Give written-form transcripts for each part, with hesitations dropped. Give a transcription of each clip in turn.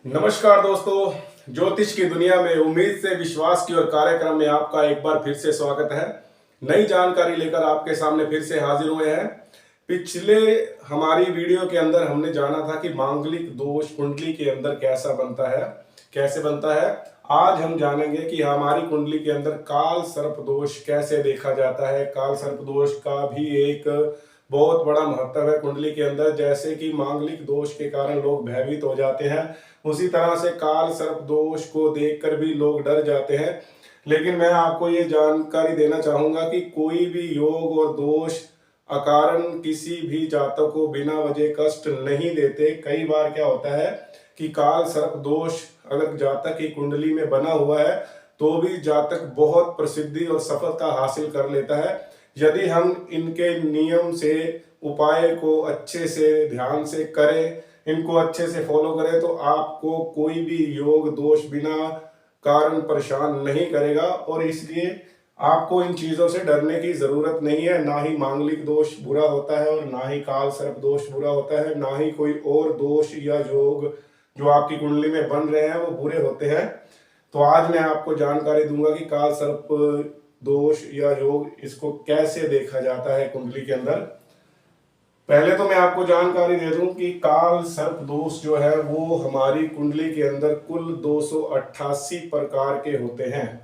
नमस्कार दोस्तों, ज्योतिष की दुनिया में उम्मीद से विश्वास की ओर कार्यक्रम में आपका एक बार फिर से स्वागत है। नई जानकारी लेकर आपके सामने फिर से हाजिर हुए हैं। पिछले हमारी वीडियो के अंदर हमने जाना था कि मांगलिक दोष कुंडली के अंदर कैसा बनता है, कैसे बनता है। आज हम जानेंगे कि हमारी कुंडली के अंदर काल सर्प दोष कैसे देखा जाता है। काल सर्प दोष का भी एक बहुत बड़ा महत्व है कुंडली के अंदर। जैसे कि मांगलिक दोष के कारण लोग भयभीत हो जाते हैं, उसी तरह से काल सर्प दोष को देखकर भी लोग डर जाते हैं। लेकिन मैं आपको ये जानकारी देना चाहूंगा कि कोई भी योग और दोष अकारण किसी भी जातक को बिना वजह कष्ट नहीं देते। कई बार क्या होता है कि काल सर्प दोष अगर जातक की कुंडली में बना हुआ है तो भी जातक बहुत प्रसिद्धि और सफलता हासिल कर लेता है। यदि हम इनके नियम से उपाय को अच्छे से ध्यान से करें, इनको अच्छे से फॉलो करें, तो आपको कोई भी योग दोष बिना कारण परेशान नहीं करेगा। और इसलिए आपको इन चीजों से डरने की जरूरत नहीं है। ना ही मांगलिक दोष बुरा होता है और ना ही काल सर्प दोष बुरा होता है, ना ही कोई और दोष या योग जो आपकी कुंडली में बन रहे हैं वो बुरे होते हैं। तो आज मैं आपको जानकारी दूंगा कि काल सर्प दोष या योग इसको कैसे देखा जाता है कुंडली के अंदर। पहले तो मैं आपको जानकारी दे दूं कि काल सर्प दोष जो है वो हमारी कुंडली के अंदर कुल 288 प्रकार के होते हैं।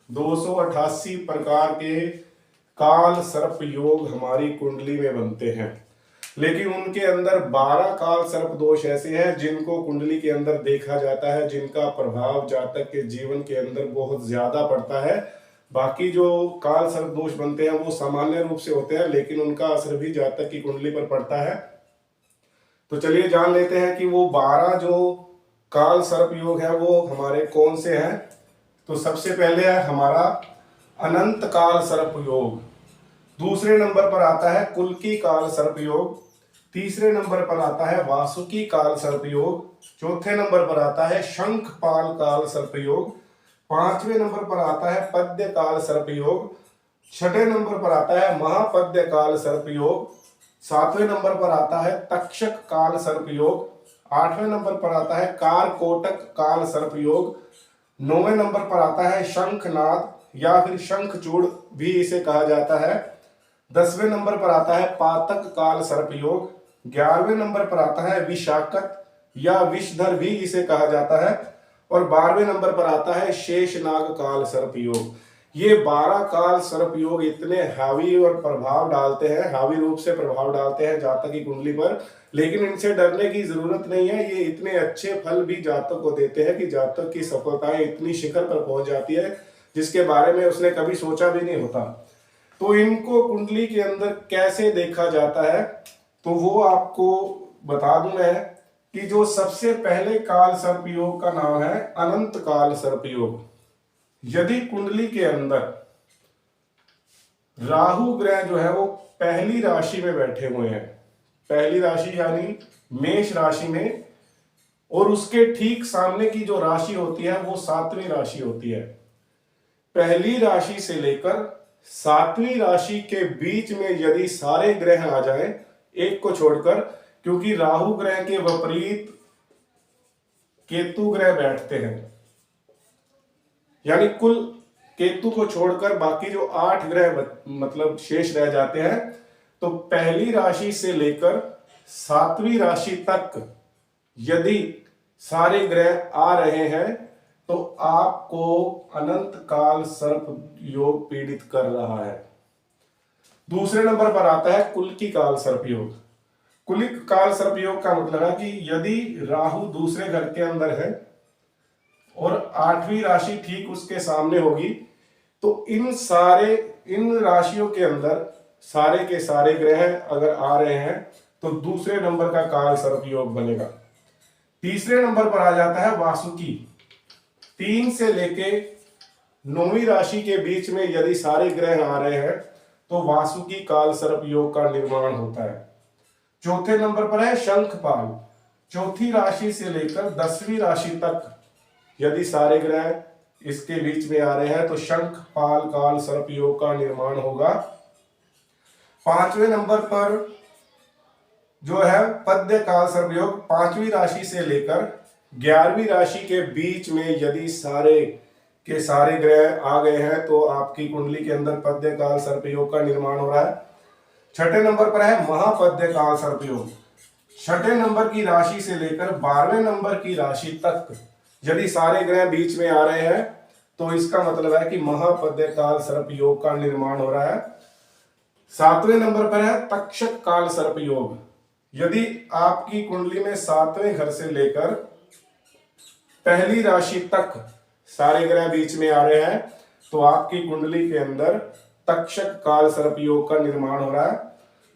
288 प्रकार के काल सर्प योग हमारी कुंडली में बनते हैं। लेकिन उनके अंदर 12 काल सर्प दोष ऐसे हैं जिनको कुंडली के अंदर देखा जाता है, जिनका प्रभाव जातक के जीवन के अंदर बहुत ज्यादा पड़ता है। बाकी जो काल सर्प दोष बनते हैं वो सामान्य रूप से होते हैं, लेकिन उनका असर भी जातक की कुंडली पर पड़ता है। तो चलिए जान लेते हैं कि वो 12 जो काल सर्प योग है वो हमारे कौन से हैं। तो सबसे पहले है हमारा अनंत काल सर्प योग। दूसरे नंबर पर आता है कुल्की काल सर्प योग। तीसरे नंबर पर आता है वासुकी काल सर्प योग। चौथे नंबर पर आता है शंखपाल काल सर्प योग। पांचवें नंबर पर आता है पद्य काल सर्प योग। छठे नंबर पर आता है महापद्य काल सर्प योग। सातवें नंबर पर आता है तक्षक काल सर्प योग। आठवें नंबर पर आता है कारकोटक काल सर्प योग। नौवें नंबर पर आता है शंखनाद या फिर शंखचूड़ भी इसे कहा जाता है। 10वें नंबर पर आता है पातक काल सर्प योग। 11वें नंबर पर आता है विशाकत या विषधर भी इसे कहा जाता है। और 12वें नंबर पर आता है शेषनाग काल सर्प योग। ये 12 काल सर्प योग इतने हावी और प्रभाव डालते हैं, हावी रूप से प्रभाव डालते हैं जातक की कुंडली पर। लेकिन इनसे डरने की जरूरत नहीं है। ये इतने अच्छे फल भी जातक को देते हैं कि जातक की सफलताएं इतनी शिखर पर पहुंच जाती है जिसके बारे में उसने कभी सोचा भी नहीं होता। तो इनको कुंडली के अंदर कैसे देखा जाता है तो वो आपको बता दूं मैं कि जो सबसे पहले काल सर्प योग का नाम है अनंत काल सर्प योग। यदि कुंडली के अंदर राहु ग्रह जो है वो पहली राशि में बैठे हुए हैं, पहली राशि यानी मेष राशि में, और उसके ठीक सामने की जो राशि होती है वो 7वीं राशि होती है। पहली राशि से लेकर 7वीं राशि के बीच में यदि सारे ग्रह आ जाएं, एक को छोड़कर, क्योंकि राहु ग्रह के विपरीत केतु ग्रह बैठते हैं, यानी कुल केतु को छोड़कर बाकी जो 8 ग्रह मतलब शेष रह जाते हैं। तो पहली राशि से लेकर 7वीं राशि तक यदि सारे ग्रह आ रहे हैं तो आपको अनंत काल सर्प योग पीड़ित कर रहा है। दूसरे नंबर पर आता है कुल्की काल सर्प योग। कुलिक काल सर्प योग का मतलब है कि यदि राहु दूसरे घर के अंदर है और 8वीं राशि ठीक उसके सामने होगी तो इन राशियों के अंदर सारे के सारे ग्रह अगर आ रहे हैं तो दूसरे नंबर का काल सर्प योग बनेगा। तीसरे नंबर पर आ जाता है वासुकी। 3 से लेके 9वीं राशि के बीच में यदि सारे ग्रह आ रहे हैं तो वासुकी काल सर्प योग का निर्माण होता है। चौथे नंबर पर है शंखपाल। चौथी राशि से लेकर 10वीं राशि तक यदि सारे ग्रह इसके बीच में आ रहे हैं तो शंखपाल काल सर्प योग का निर्माण होगा। 5वें नंबर पर जो है पद्य काल सर्प योग 5वीं राशि से लेकर 11वीं राशि के बीच में यदि सारे के सारे ग्रह आ गए हैं तो आपकी कुंडली के अंदर पद्य काल सर्प योग का निर्माण हो रहा है। छठे नंबर पर है महापद्य काल सर्प योग। छठे नंबर की राशि से लेकर 12वें नंबर की राशि तक यदि सारे ग्रह बीच में आ रहे हैं तो इसका मतलब है कि महापद्य काल सर्प योग का निर्माण हो रहा है। 7वें नंबर पर है तक्षक काल सर्प योग। यदि आपकी कुंडली में 7वें घर से लेकर पहली राशि तक सारे ग्रह बीच में आ रहे हैं तो आपकी कुंडली के अंदर तक्षक काल सर्प योग का निर्माण हो रहा है।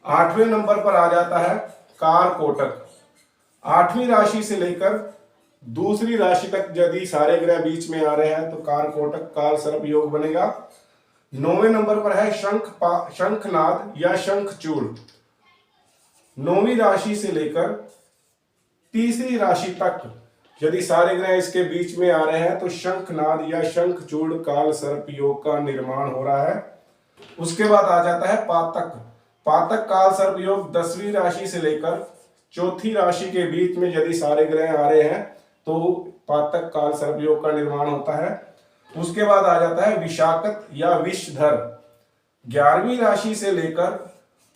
8वें नंबर पर आ जाता है कार कोटक। 8वीं राशि से लेकर दूसरी राशि तक यदि सारे ग्रह बीच में आ रहे हैं तो कार कोटक काल सर्प योग बनेगा। 9वें नंबर पर है शंखनाद या शंखचूड़। 9वीं राशि से लेकर तीसरी राशि तक यदि सारे ग्रह इसके बीच में आ रहे हैं तो शंखनाद या शंखचूड़ काल सर्प योग का निर्माण हो रहा है। उसके बाद आ जाता है पातक। पातक काल सर्प योग 10वीं राशि से लेकर चौथी राशि के बीच में यदि सारे ग्रह आ रहे हैं तो पातक काल सर्प योग का निर्माण होता है। उसके बाद आ जाता है विशाखत या विषधर। 11वीं राशि से लेकर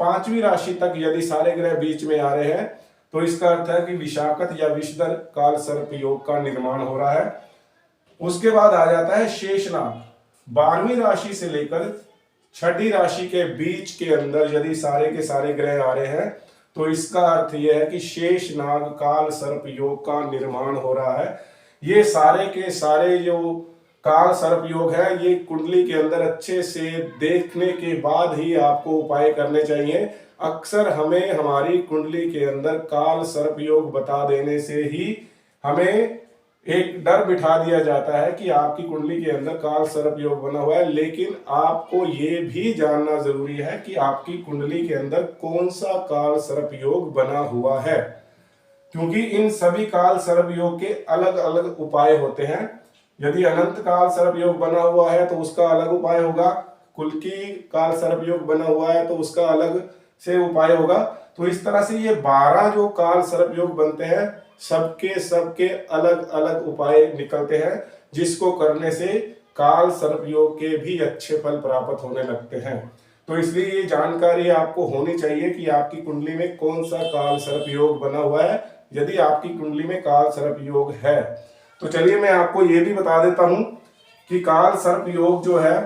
5वीं राशि तक यदि सारे ग्रह बीच में आ रहे हैं तो इसका अर्थ है कि विशाखत या विषधर काल सर्प योग का निर्माण हो रहा है। उसके बाद आ जाता है शेषनाग। 12वीं राशि से लेकर छठी राशि के बीच के अंदर यदि सारे के सारे ग्रह आ रहे हैं तो इसका अर्थ यह है कि शेषनाग काल सर्प योग का निर्माण हो रहा है। ये सारे के सारे जो काल सर्प योग है ये कुंडली के अंदर अच्छे से देखने के बाद ही आपको उपाय करने चाहिए। अक्सर हमें हमारी कुंडली के अंदर काल सर्प योग बता देने से ही हमें एक डर बिठा दिया जाता है कि आपकी कुंडली के अंदर काल सर्प योग बना हुआ है, लेकिन आपको ये भी जानना जरूरी है कि आपकी कुंडली के अंदर कौन सा काल सर्प योग बना हुआ है, क्योंकि इन सभी काल सर्प योग के अलग अलग उपाय होते हैं। यदि अनंत काल सर्प योग बना हुआ है तो उसका अलग उपाय होगा, कुल्की काल सर्प योग बना हुआ है तो उसका अलग से उपाय होगा। तो इस तरह से ये 12 जो काल सर्प योग बनते हैं सबके अलग अलग उपाय निकलते हैं, जिसको करने से काल सर्प योग के भी अच्छे फल प्राप्त होने लगते हैं। तो इसलिए ये जानकारी आपको होनी चाहिए कि आपकी कुंडली में कौन सा काल सर्प योग बना हुआ है। यदि आपकी कुंडली में काल सर्प योग है तो चलिए मैं आपको ये भी बता देता हूं कि काल सर्प योग जो है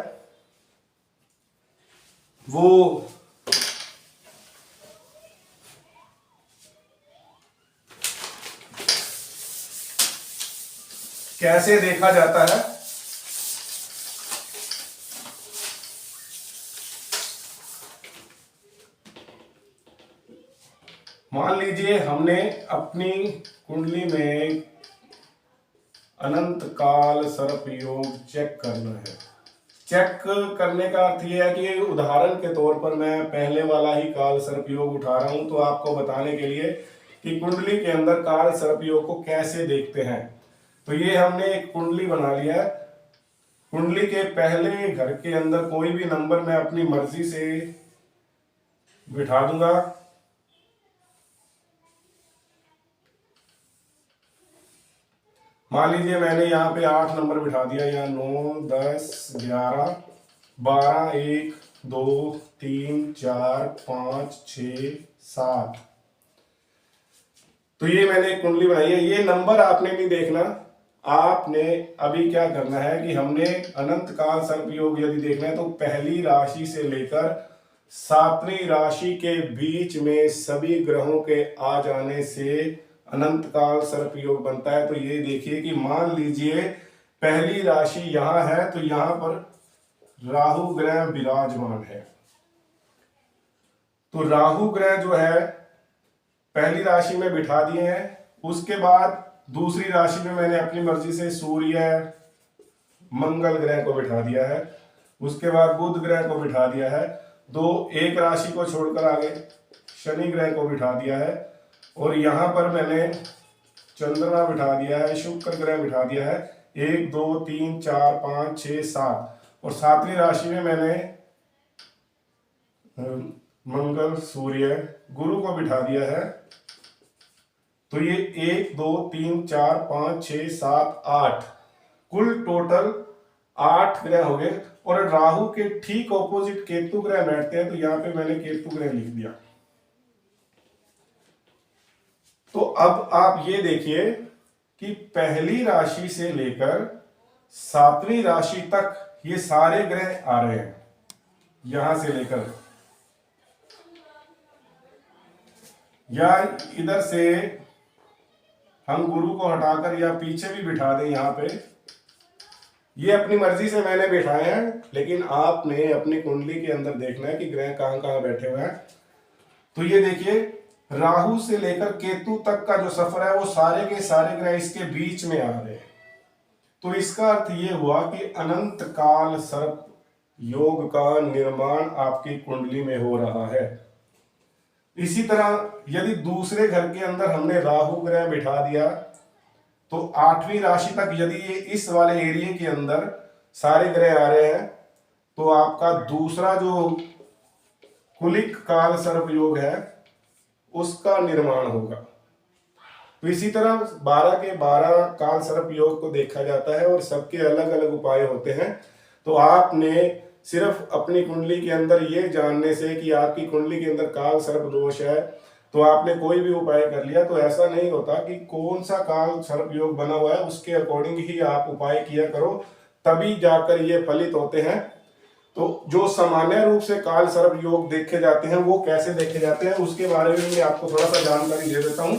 वो कैसे देखा जाता है। मान लीजिए हमने अपनी कुंडली में अनंत काल सर्प योग चेक करना है। चेक करने का अर्थ यह है कि उदाहरण के तौर पर मैं पहले वाला ही काल सर्प योग उठा रहा हूं तो आपको बताने के लिए कि कुंडली के अंदर काल सर्प योग को कैसे देखते हैं। तो ये हमने एक कुंडली बना लिया है। कुंडली के पहले घर के अंदर कोई भी नंबर मैं अपनी मर्जी से बिठा दूंगा। मान लीजिए मैंने यहाँ पे 8 नंबर बिठा दिया, यहाँ 9, 10, 11, 12, 1, 2, 3, 4, 5, 6, 7। तो ये मैंने एक कुंडली बनाई है। ये नंबर आपने नहीं देखना, आपने अभी क्या करना है कि हमने अनंत काल सर्प योग यदि देखना है तो पहली राशि से लेकर 7वीं राशि के बीच में सभी ग्रहों के आ जाने से अनंत काल सर्प योग बनता है। तो ये देखिए कि मान लीजिए पहली राशि यहां है तो यहां पर राहु ग्रह विराजमान है। तो राहु ग्रह जो है पहली राशि में बिठा दिए हैं। उसके बाद दूसरी राशि में मैंने अपनी मर्जी से सूर्य मंगल ग्रह को बिठा दिया है। उसके बाद बुध ग्रह को बिठा दिया है। एक राशि को छोड़कर आगे शनि ग्रह को बिठा दिया है और यहां पर मैंने चंद्रमा बिठा दिया है, शुक्र ग्रह बिठा दिया है। 1, 2, 3, 4, 5, 6, 7 और 7वीं राशि में मैंने मंगल, सूर्य, गुरु को बिठा दिया है, तो ये 1 2 3 4 5 6 7 8 कुल टोटल 8 ग्रह हो गए। और राहु के ठीक ऑपोजिट केतु ग्रह बैठते हैं, तो यहां पे मैंने केतु ग्रह लिख दिया। तो अब आप ये देखिए कि पहली राशि से लेकर 7वीं राशि तक ये सारे ग्रह आ रहे हैं, यहां से लेकर, या इधर से हम गुरु को हटाकर या पीछे भी बिठा दें यहां पे, ये अपनी मर्जी से मैंने बिठाए हैं, लेकिन आपने अपनी कुंडली के अंदर देखना है कि ग्रह कहां कहां बैठे हुए हैं। तो ये देखिए राहु से लेकर केतु तक का जो सफर है वो सारे के सारे ग्रह इसके बीच में आ रहे हैं। तो इसका अर्थ ये हुआ कि अनंत काल सर्प योग का निर्माण आपकी कुंडली में हो रहा है। इसी तरह यदि दूसरे घर के अंदर हमने राहु ग्रह बिठा दिया, तो 8वीं राशि तक यदि ये इस वाले एरिया के अंदर सारे ग्रह आ रहे हैं, तो आपका दूसरा जो कुलिक काल सर्प योग है उसका निर्माण होगा। तो इसी तरह 12 के 12 काल सर्प योग को देखा जाता है और सबके अलग अलग उपाय होते हैं। तो आपने सिर्फ अपनी कुंडली के अंदर ये जानने से कि आपकी कुंडली के अंदर काल सर्प दोष है तो आपने कोई भी उपाय कर लिया, तो ऐसा नहीं होता कि कौन सा काल सर्प योग बना हुआ है उसके अकॉर्डिंग ही आप उपाय किया करो, तभी जाकर ये फलित होते हैं। तो जो सामान्य रूप से काल सर्प योग देखे जाते हैं वो कैसे देखे जाते हैं उसके बारे में मैं आपको थोड़ा सा जानकारी दे देता हूं।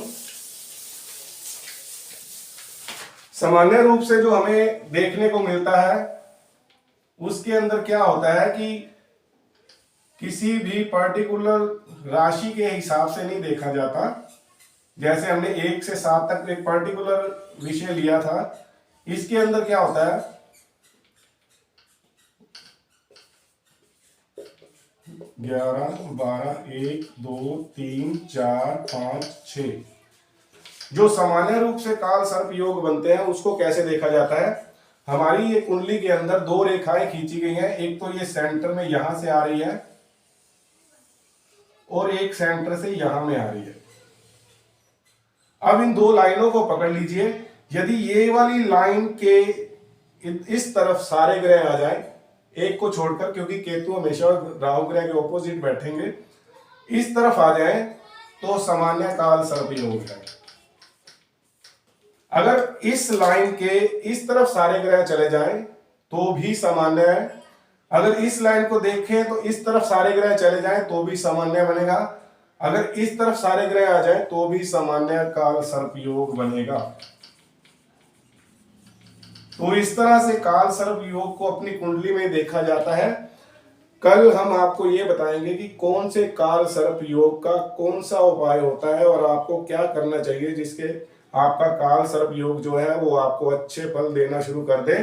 सामान्य रूप से जो हमें देखने को मिलता है उसके अंदर क्या होता है कि किसी भी पर्टिकुलर राशि के हिसाब से नहीं देखा जाता। जैसे हमने 1 से 7 तक एक पर्टिकुलर विषय लिया था, इसके अंदर क्या होता है 11 12 1 2 3 4 5 6 जो सामान्य रूप से काल सर्प योग बनते हैं उसको कैसे देखा जाता है। हमारी ये कुंडली के अंदर 2 रेखाएं खींची गई हैं, एक तो ये सेंटर में यहां से आ रही है और एक सेंटर से यहां में आ रही है। अब इन 2 लाइनों को पकड़ लीजिए। यदि ये वाली लाइन के इस तरफ सारे ग्रह आ जाए, एक को छोड़कर, क्योंकि केतु हमेशा राहु ग्रह के ऑपोजिट बैठेंगे, इस तरफ आ जाए तो सामान्य काल सर्प योग है। अगर इस लाइन के इस तरफ सारे ग्रह चले जाएं तो भी सामान्य है। अगर इस लाइन को देखें तो इस तरफ सारे ग्रह चले जाएं तो भी सामान्य बनेगा। अगर इस तरफ सारे ग्रह आ जाएं तो भी सामान्य काल सर्प योग बनेगा। तो इस तरह से काल सर्प योग को अपनी कुंडली में देखा जाता है। कल हम आपको ये बताएंगे कि कौन से काल सर्प योग का कौन सा उपाय होता है और आपको क्या करना चाहिए जिसके आपका काल सर्प योग जो है वो आपको अच्छे फल देना शुरू कर दे।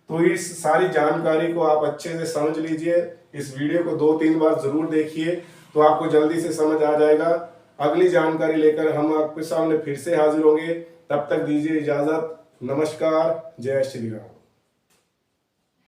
तो इस सारी जानकारी को आप अच्छे से समझ लीजिए। इस वीडियो को 2-3 बार जरूर देखिए तो आपको जल्दी से समझ आ जाएगा। अगली जानकारी लेकर हम आपके सामने फिर से हाजिर होंगे। तब तक दीजिए इजाजत। नमस्कार। जय श्री राम।